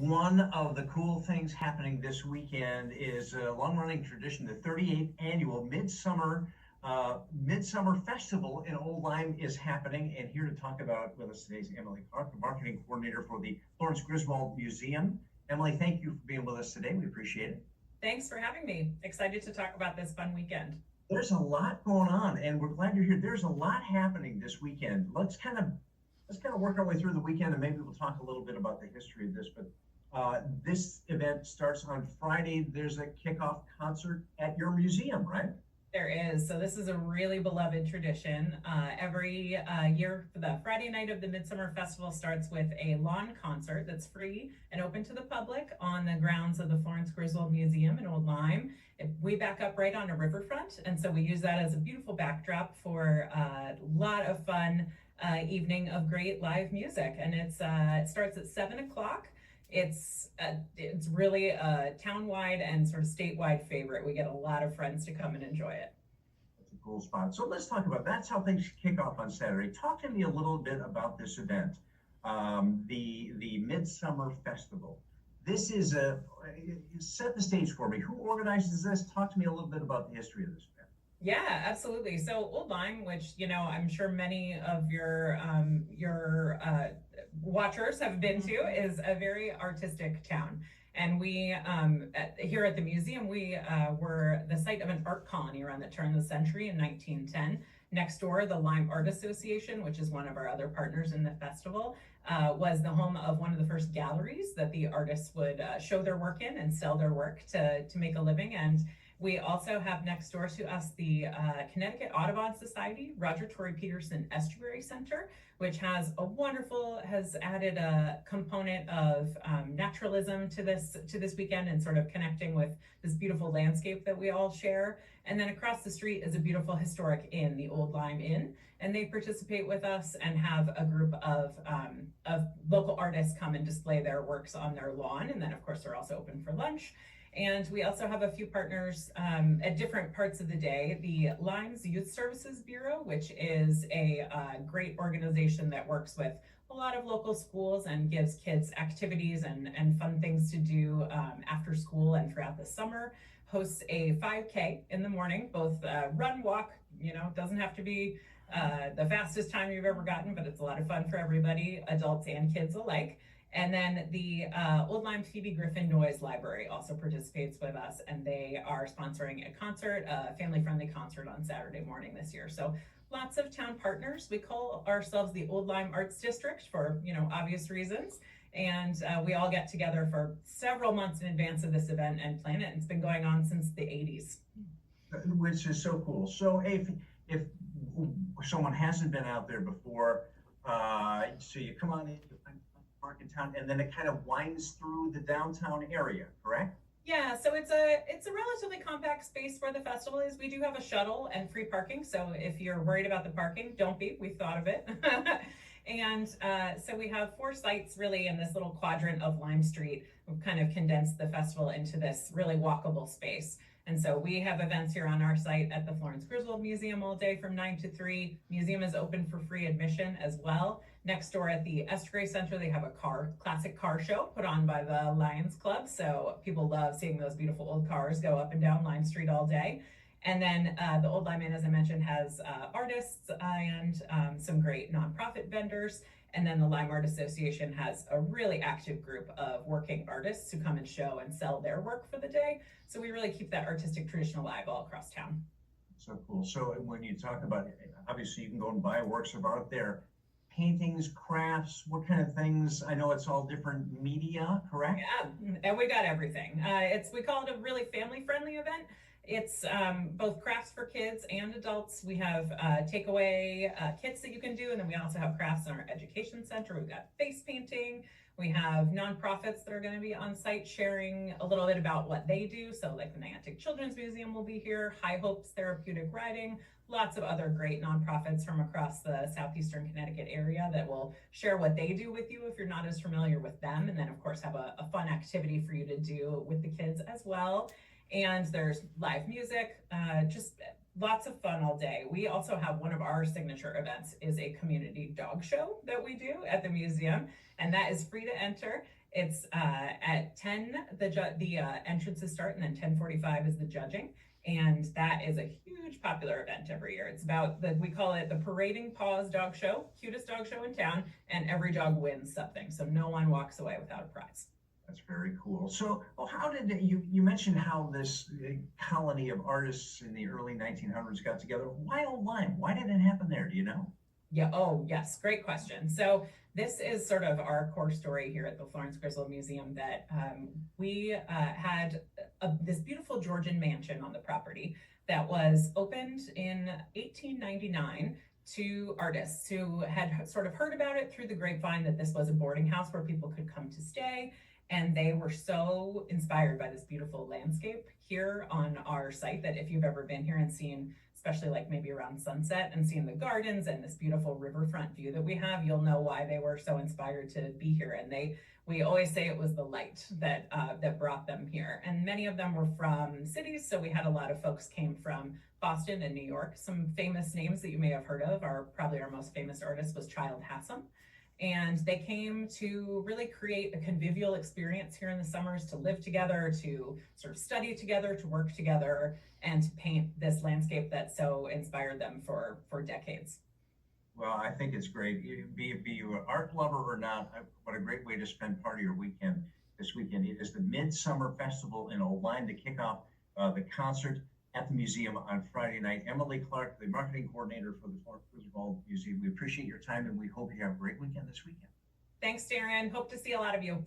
One of the cool things happening this weekend is a long-running tradition. The 38th annual Midsummer Festival in Old Lyme is happening. And here to talk about with us today is Emily Clark, the marketing coordinator for the Florence Griswold Museum. Emily, thank you for being with us today. We appreciate it. Thanks for having me. Excited to talk about this fun weekend. There's a lot going on, and we're glad you're here. There's a lot happening this weekend. Let's kind of work our way through the weekend, and maybe we'll talk a little bit about the history of this. But this event starts on Friday. There's a kickoff concert at your museum, right? There is. So this is a really beloved tradition. Every year, the Friday night of the Midsummer Festival starts with a lawn concert that's free and open to the public on the grounds of the Florence Griswold Museum in Old Lyme. We back up right on a riverfront, and so we use that as a beautiful backdrop for a lot of fun evening of great live music. And it starts at 7 o'clock. It's really a town-wide and sort of statewide favorite. We get a lot of friends to come and enjoy it. That's a cool spot. So let's talk about that's how things kick off on Saturday. Talk to me a little bit about this event, the Midsummer Festival. This is set the stage for me. Who organizes this? Talk to me a little bit about the history of this event. Yeah, absolutely. So Old Lyme, which I'm sure many of your watchers have been to, is a very artistic town. And we here at the museum, we were the site of an art colony around the turn of the century in 1910. Next door, the Lyme Art Association, which is one of our other partners in the festival, was the home of one of the first galleries that the artists would show their work in and sell their work to make a living. And we also have next door to us the Connecticut Audubon Society, Roger Torrey Peterson Estuary Center, which has added a component of naturalism to this weekend and sort of connecting with this beautiful landscape that we all share. And then across the street is a beautiful historic inn, the Old Lyme Inn, and they participate with us and have a group of local artists come and display their works on their lawn. And then of course they're also open for lunch. And we also have a few partners at different parts of the day. The Lyme's Youth Services Bureau, which is a great organization that works with a lot of local schools and gives kids activities and fun things to do after school and throughout the summer, hosts a 5K in the morning, both run, walk, doesn't have to be the fastest time you've ever gotten, but it's a lot of fun for everybody, adults and kids alike. And then the Old Lyme Phoebe Griffin Noyes Library also participates with us, and they are sponsoring a concert, a family-friendly concert on Saturday morning this year. So lots of town partners. We call ourselves the Old Lyme Arts District for obvious reasons. And we all get together for several months in advance of this event and plan it. It's been going on since the 80s. Which is so cool. So if someone hasn't been out there before, so you come on in, park in town, and then it kind of winds through the downtown area, correct? Yeah, so it's a relatively compact space where the festival is. We do have a shuttle and free parking, so if you're worried about the parking, don't be. We've thought of it. And so we have 4 sites really in this little quadrant of Lime Street. We've kind of condensed the festival into this really walkable space. And so we have events here on our site at the Florence Griswold Museum all day from 9 to 3. Museum is open for free admission as well. Next door at the Estuary Center, they have a classic car show put on by the Lions Club. So people love seeing those beautiful old cars go up and down Lime Street all day. And then the Old Lyme Inn, as I mentioned, has artists and some great nonprofit vendors. And then the Lyme Art Association has a really active group of working artists who come and show and sell their work for the day. So we really keep that artistic tradition alive all across town. So cool. So when you talk about it, obviously you can go and buy works of art there. Paintings, crafts, what kind of things? I know it's all different media, correct? Yeah, and we got everything. We call it a really family-friendly event. It's both crafts for kids and adults. We have takeaway kits that you can do, and then we also have crafts in our education center. We've got face painting. We have nonprofits that are going to be on site sharing a little bit about what they do. So like the Niantic Children's Museum will be here, High Hopes Therapeutic Riding, lots of other great nonprofits from across the southeastern Connecticut area that will share what they do with you if you're not as familiar with them. And then of course have a fun activity for you to do with the kids as well. And there's live music, just lots of fun all day. We also have one of our signature events is a community dog show that we do at the museum, and that is free to enter. It's at 10, the entrances start, and then 10:45 is the judging. And that is a huge popular event every year. It's about we call it the Parading Paws Dog Show, cutest dog show in town, and every dog wins something. So no one walks away without a prize. That's very cool. So, well, how did you mentioned how this colony of artists in the early 1900s got together? Why Old Lyme? Why did it happen there? Do you know? Yeah. Oh, yes. Great question. So this is sort of our core story here at the Florence Griswold Museum, that we had this beautiful Georgian mansion on the property that was opened in 1899 to artists who had sort of heard about it through the grapevine, that this was a boarding house where people could come to stay. And they were so inspired by this beautiful landscape here on our site that if you've ever been here and seen, especially like maybe around sunset, and seeing the gardens and this beautiful riverfront view that we have, you'll know why they were so inspired to be here. And we always say it was the light that brought them here. And many of them were from cities. So we had a lot of folks came from Boston and New York. Some famous names that you may have heard of are probably our most famous artist was Child Hassam. And they came to really create a convivial experience here in the summers, to live together, to sort of study together, to work together, and to paint this landscape that so inspired them for decades. Well, I think it's great. Be you an art lover or not, what a great way to spend part of your weekend this weekend. It is the Midsummer Festival in Old Lyme to kick off the concert at the museum on Friday night. Emily Clark, the marketing coordinator for the Florence Griswold Museum. We appreciate your time, and we hope you have a great weekend this weekend. Thanks, Darren. Hope to see a lot of you.